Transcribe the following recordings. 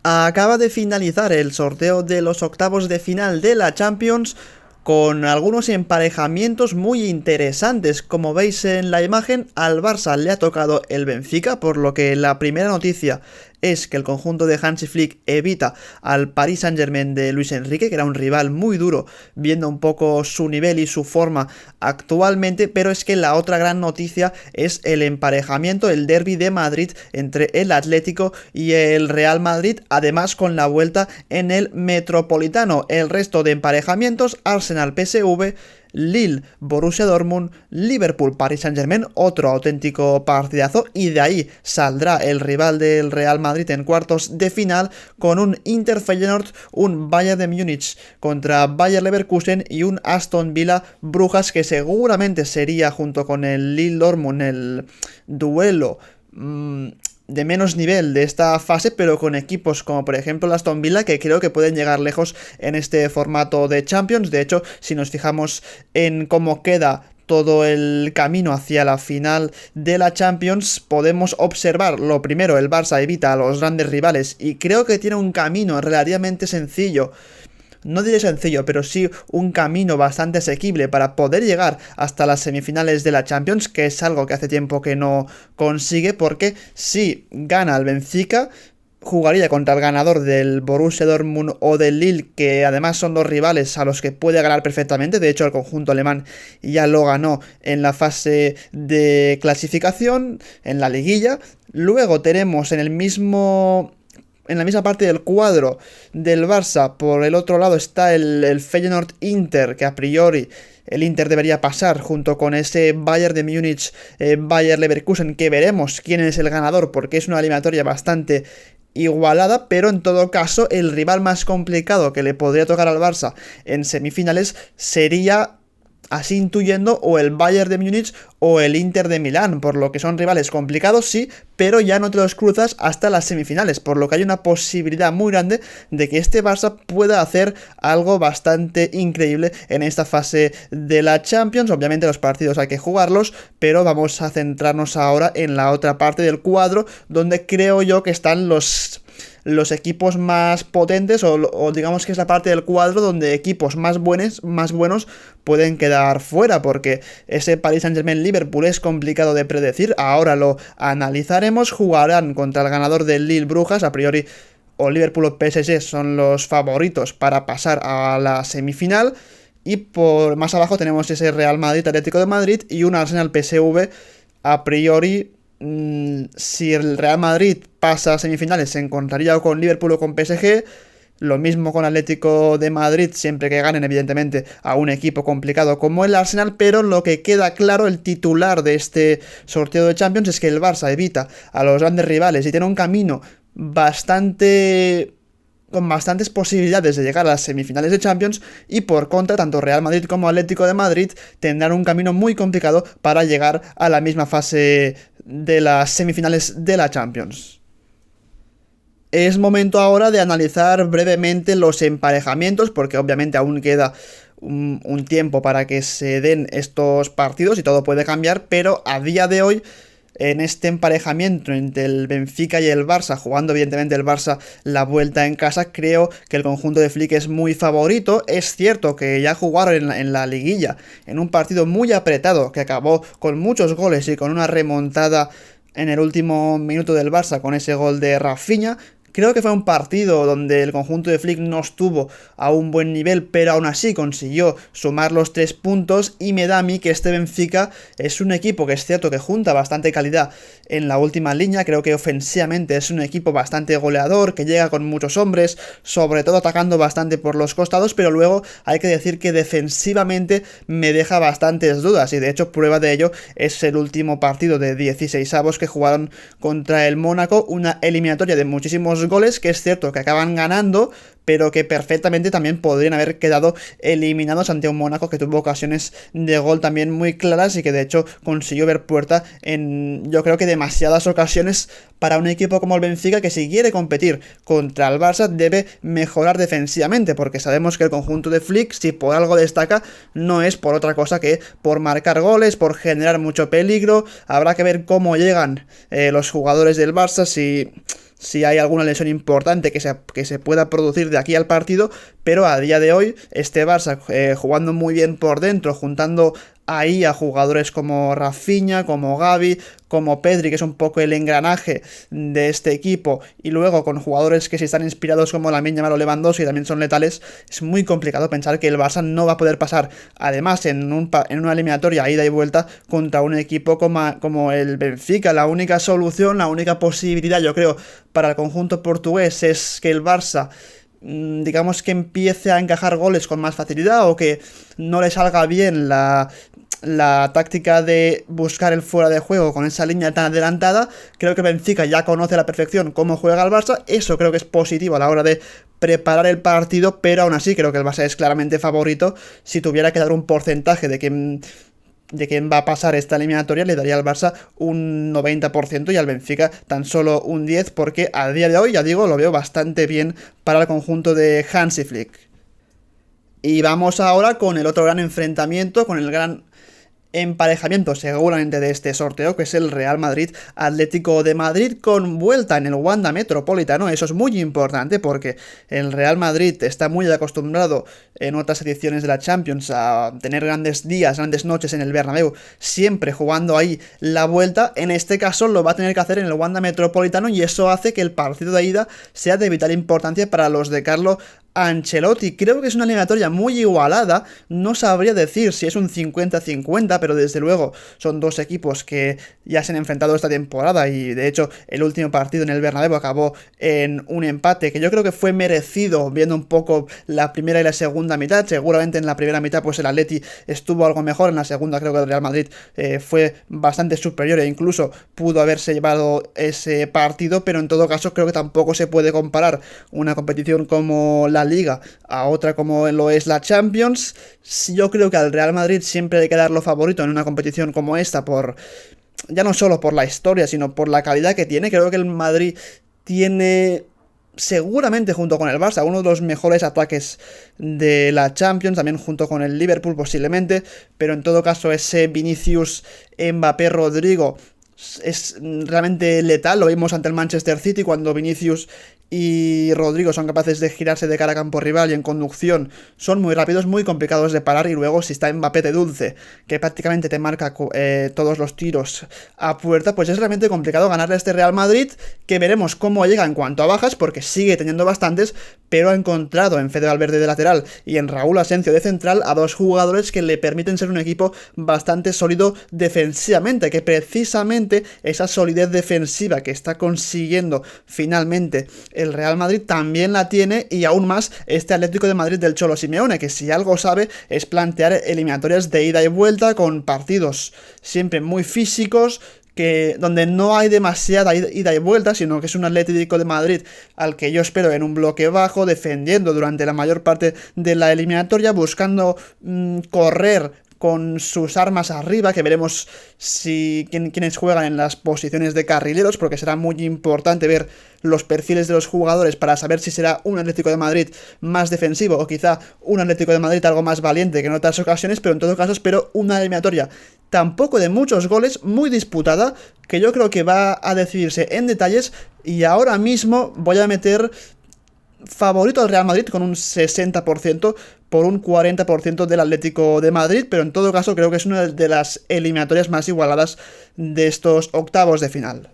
Acaba de finalizar el sorteo de los octavos de final de la Champions con algunos emparejamientos muy interesantes. Como veis en la imagen, al Barça le ha tocado el Benfica, por lo que la primera noticia es que el conjunto de Hansi Flick evita al Paris Saint-Germain de Luis Enrique, que era un rival muy duro, viendo un poco su nivel y su forma actualmente, pero es que la otra gran noticia es el emparejamiento, el derbi de Madrid entre el Atlético y el Real Madrid, además con la vuelta en el Metropolitano. El resto de emparejamientos: Arsenal PSV, Lille, Borussia Dortmund, Liverpool, Paris Saint-Germain, otro auténtico partidazo, y de ahí saldrá el rival del Real Madrid en cuartos de final con un Inter Feyenoord, un Bayern de Múnich contra Bayer Leverkusen y un Aston Villa Brujas, que seguramente sería, junto con el Lille Dortmund, el duelo de menos nivel de esta fase, pero con equipos como por ejemplo el Aston Villa, que creo que pueden llegar lejos en este formato de Champions. De hecho, si nos fijamos en cómo queda todo el camino hacia la final de la Champions, podemos observar, lo primero, el Barça evita a los grandes rivales y creo que tiene un camino relativamente sencillo. No diré sencillo, pero sí un camino bastante asequible para poder llegar hasta las semifinales de la Champions, que es algo que hace tiempo que no consigue, porque si gana el Benfica, jugaría contra el ganador del Borussia Dortmund o del Lille, que además son dos rivales a los que puede ganar perfectamente. De hecho, el conjunto alemán ya lo ganó en la fase de clasificación, en la liguilla. Luego tenemos en la misma parte del cuadro del Barça, por el otro lado está el Feyenoord Inter, que a priori el Inter debería pasar junto con ese Bayern de Múnich, Bayer Leverkusen, que veremos quién es el ganador, porque es una eliminatoria bastante igualada, pero en todo caso el rival más complicado que le podría tocar al Barça en semifinales sería, así intuyendo, o el Bayern de Múnich o el Inter de Milán, por lo que son rivales complicados, sí, pero ya no te los cruzas hasta las semifinales, por lo que hay una posibilidad muy grande de que este Barça pueda hacer algo bastante increíble en esta fase de la Champions. Obviamente los partidos hay que jugarlos, pero vamos a centrarnos ahora en la otra parte del cuadro, donde creo yo que están los equipos más potentes, o digamos que es la parte del cuadro donde equipos más buenos pueden quedar fuera, porque ese Paris Saint-Germain-Liverpool es complicado de predecir. Ahora lo analizaremos. Jugarán contra el ganador del Lille Brujas. A priori, o Liverpool o PSG son los favoritos para pasar a la semifinal. Y por más abajo tenemos ese Real Madrid Atlético de Madrid y un Arsenal PSV. A priori, si el Real Madrid pasa a semifinales, se encontraría con Liverpool o con PSG. Lo mismo con Atlético de Madrid, siempre que ganen, evidentemente, a un equipo complicado como el Arsenal. Pero lo que queda claro, el titular de este sorteo de Champions, es que el Barça evita a los grandes rivales y tiene un camino con bastantes posibilidades de llegar a las semifinales de Champions, y por contra, tanto Real Madrid como Atlético de Madrid tendrán un camino muy complicado para llegar a la misma fase de las semifinales de la Champions. Es momento ahora de analizar brevemente los emparejamientos, porque obviamente aún queda un tiempo para que se den estos partidos y todo puede cambiar, pero a día de hoy, en este emparejamiento entre el Benfica y el Barça, jugando evidentemente el Barça la vuelta en casa, creo que el conjunto de Flick es muy favorito. Es cierto que ya jugaron en la liguilla, en un partido muy apretado, que acabó con muchos goles y con una remontada en el último minuto del Barça con ese gol de Rafinha. Creo que fue un partido donde el conjunto de Flick no estuvo a un buen nivel, pero aún así consiguió sumar los 3 puntos, y me da a mí que este Benfica es un equipo que es cierto que junta bastante calidad en la última línea. Creo que ofensivamente es un equipo bastante goleador, que llega con muchos hombres, sobre todo atacando bastante por los costados, pero luego hay que decir que defensivamente me deja bastantes dudas, y de hecho prueba de ello es el último partido de 16avos que jugaron contra el Mónaco, una eliminatoria de muchísimos goles, que es cierto que acaban ganando, pero que perfectamente también podrían haber quedado eliminados ante un Mónaco que tuvo ocasiones de gol también muy claras y que de hecho consiguió ver puerta en, yo creo que demasiadas ocasiones para un equipo como el Benfica, que si quiere competir contra el Barça debe mejorar defensivamente, porque sabemos que el conjunto de Flick, si por algo destaca, no es por otra cosa que por marcar goles, por generar mucho peligro. Habrá que ver cómo llegan los jugadores del Barça, si si hay alguna lesión importante que se pueda producir de aquí al partido, pero a día de hoy este Barça jugando muy bien por dentro, juntando ahí a jugadores como Rafinha, como Gavi, como Pedri, que es un poco el engranaje de este equipo, y luego con jugadores que si están inspirados como Lamine Yamal o Lewandowski, que también son letales, es muy complicado pensar que el Barça no va a poder pasar, además en una eliminatoria ida y vuelta contra un equipo como el Benfica. La única solución, la única posibilidad, yo creo, para el conjunto portugués es que el Barça, digamos, que empiece a encajar goles con más facilidad, o que no le salga bien la táctica de buscar el fuera de juego con esa línea tan adelantada. Creo que Benfica ya conoce a la perfección cómo juega el Barça, eso creo que es positivo a la hora de preparar el partido, pero aún así creo que el Barça es claramente favorito. Si tuviera que dar un porcentaje de quién va a pasar esta eliminatoria, le daría al Barça un 90% y al Benfica tan solo un 10%, porque a día de hoy, ya digo, lo veo bastante bien para el conjunto de Hansi Flick. Y vamos ahora con el otro gran enfrentamiento, con el gran emparejamiento seguramente de este sorteo, que es el Real Madrid Atlético de Madrid, con vuelta en el Wanda Metropolitano. Eso es muy importante porque el Real Madrid está muy acostumbrado en otras ediciones de la Champions a tener grandes días, grandes noches en el Bernabéu, siempre jugando ahí la vuelta. En este caso lo va a tener que hacer en el Wanda Metropolitano, y eso hace que el partido de ida sea de vital importancia para los de Carlo Ancelotti. Creo que es una eliminatoria muy igualada, no sabría decir si es un 50-50, pero desde luego son dos equipos que ya se han enfrentado esta temporada, y de hecho el último partido en el Bernabéu acabó en un empate que yo creo que fue merecido, viendo un poco la primera y la segunda mitad. Seguramente en la primera mitad pues el Atleti estuvo algo mejor, en la segunda creo que el Real Madrid fue bastante superior e incluso pudo haberse llevado ese partido, pero en todo caso creo que tampoco se puede comparar una competición como la Liga a otra como lo es la Champions. Yo creo que al Real Madrid siempre hay que darlo favorito en una competición como esta, ya no solo por la historia, sino por la calidad que tiene. Creo que el Madrid tiene, seguramente junto con el Barça, uno de los mejores ataques de la Champions, también junto con el Liverpool posiblemente, pero en todo caso ese Vinicius, Mbappé, Rodrigo es realmente letal. Lo vimos ante el Manchester City cuando Vinicius y Rodrigo son capaces de girarse de cara a campo rival y en conducción son muy rápidos, muy complicados de parar, y luego si está Mbappé de dulce, que prácticamente te marca todos los tiros a puerta, pues es realmente complicado ganarle a este Real Madrid, que veremos cómo llega en cuanto a bajas, porque sigue teniendo bastantes, pero ha encontrado en Fede Valverde de lateral y en Raúl Asencio de central a dos jugadores que le permiten ser un equipo bastante sólido defensivamente, que precisamente esa solidez defensiva que está consiguiendo finalmente el Real Madrid también la tiene, y aún más este Atlético de Madrid del Cholo Simeone, que si algo sabe es plantear eliminatorias de ida y vuelta con partidos siempre muy físicos, donde no hay demasiada ida y vuelta, sino que es un Atlético de Madrid al que yo espero en un bloque bajo, defendiendo durante la mayor parte de la eliminatoria, buscando correr con sus armas arriba, que veremos quiénes juegan en las posiciones de carrileros, porque será muy importante ver los perfiles de los jugadores para saber si será un Atlético de Madrid más defensivo o quizá un Atlético de Madrid algo más valiente que en otras ocasiones. Pero en todo caso espero una eliminatoria tampoco de muchos goles, muy disputada, que yo creo que va a decidirse en detalles, y ahora mismo voy a meter favorito al Real Madrid con un 60% por un 40% del Atlético de Madrid, pero en todo caso creo que es una de las eliminatorias más igualadas de estos octavos de final.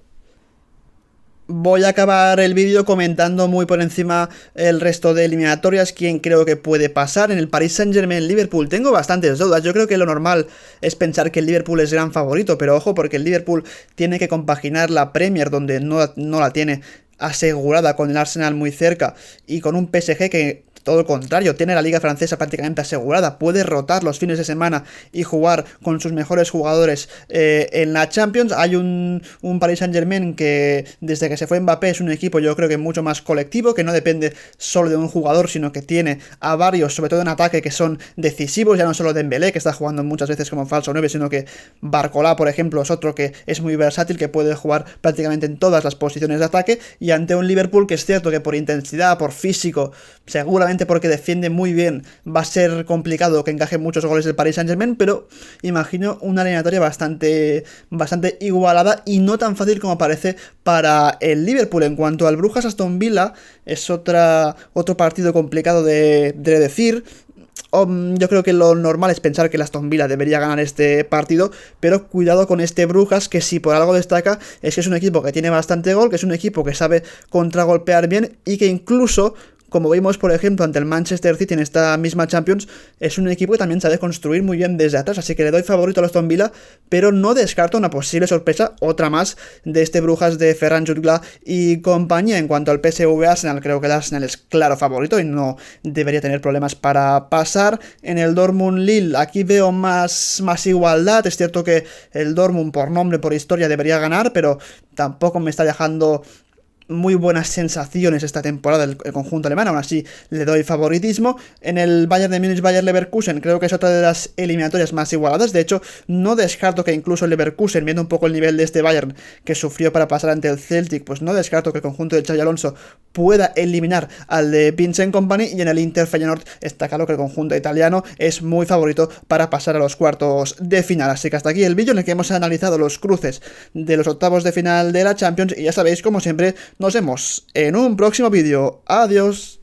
Voy a acabar el vídeo comentando muy por encima el resto de eliminatorias, quién creo que puede pasar. En el Paris Saint-Germain-Liverpool tengo bastantes dudas. Yo creo que lo normal es pensar que el Liverpool es gran favorito, pero ojo, porque el Liverpool tiene que compaginar la Premier, donde no la tiene asegurada, con el Arsenal muy cerca, y con un PSG que todo lo contrario, tiene la liga francesa prácticamente asegurada, puede rotar los fines de semana y jugar con sus mejores jugadores en la Champions. Hay un Paris Saint-Germain que desde que se fue Mbappé es un equipo yo creo que mucho más colectivo, que no depende solo de un jugador, sino que tiene a varios, sobre todo en ataque, que son decisivos, ya no solo Dembélé, que está jugando muchas veces como falso 9, sino que Barcola, por ejemplo, es otro que es muy versátil, que puede jugar prácticamente en todas las posiciones de ataque, y ante un Liverpool que es cierto que por intensidad, por físico, seguramente justamente porque defiende muy bien, va a ser complicado que encaje muchos goles del Paris Saint-Germain, pero imagino una eliminatoria bastante igualada y no tan fácil como parece para el Liverpool. En cuanto al Brujas-Aston Villa, es otro partido complicado de decir. Yo creo que lo normal es pensar que el Aston Villa debería ganar este partido, pero cuidado con este Brujas, que si por algo destaca es que es un equipo que tiene bastante gol, que es un equipo que sabe contragolpear bien y que incluso, como vimos por ejemplo ante el Manchester City en esta misma Champions, es un equipo que también sabe construir muy bien desde atrás, así que le doy favorito al Aston Villa, pero no descarto una posible sorpresa, otra más, de este Brujas de Ferran Jutgla y compañía. En cuanto al PSV Arsenal, creo que el Arsenal es claro favorito y no debería tener problemas para pasar. En el Dortmund Lille, aquí veo más igualdad, es cierto que el Dortmund por nombre, por historia debería ganar, pero tampoco me está dejando muy buenas sensaciones esta temporada el conjunto alemán, aún así le doy favoritismo. En el Bayern de Múnich, Bayern Leverkusen, creo que es otra de las eliminatorias más igualadas, de hecho no descarto que incluso el Leverkusen, viendo un poco el nivel de este Bayern que sufrió para pasar ante el Celtic, pues no descarto que el conjunto de Xabi Alonso pueda eliminar al de Vincent Kompany. Y en el Inter Feyenoord está claro que el conjunto italiano es muy favorito para pasar a los cuartos de final. Así que hasta aquí el vídeo en el que hemos analizado los cruces de los octavos de final de la Champions y ya sabéis, como siempre, nos vemos en un próximo vídeo. Adiós.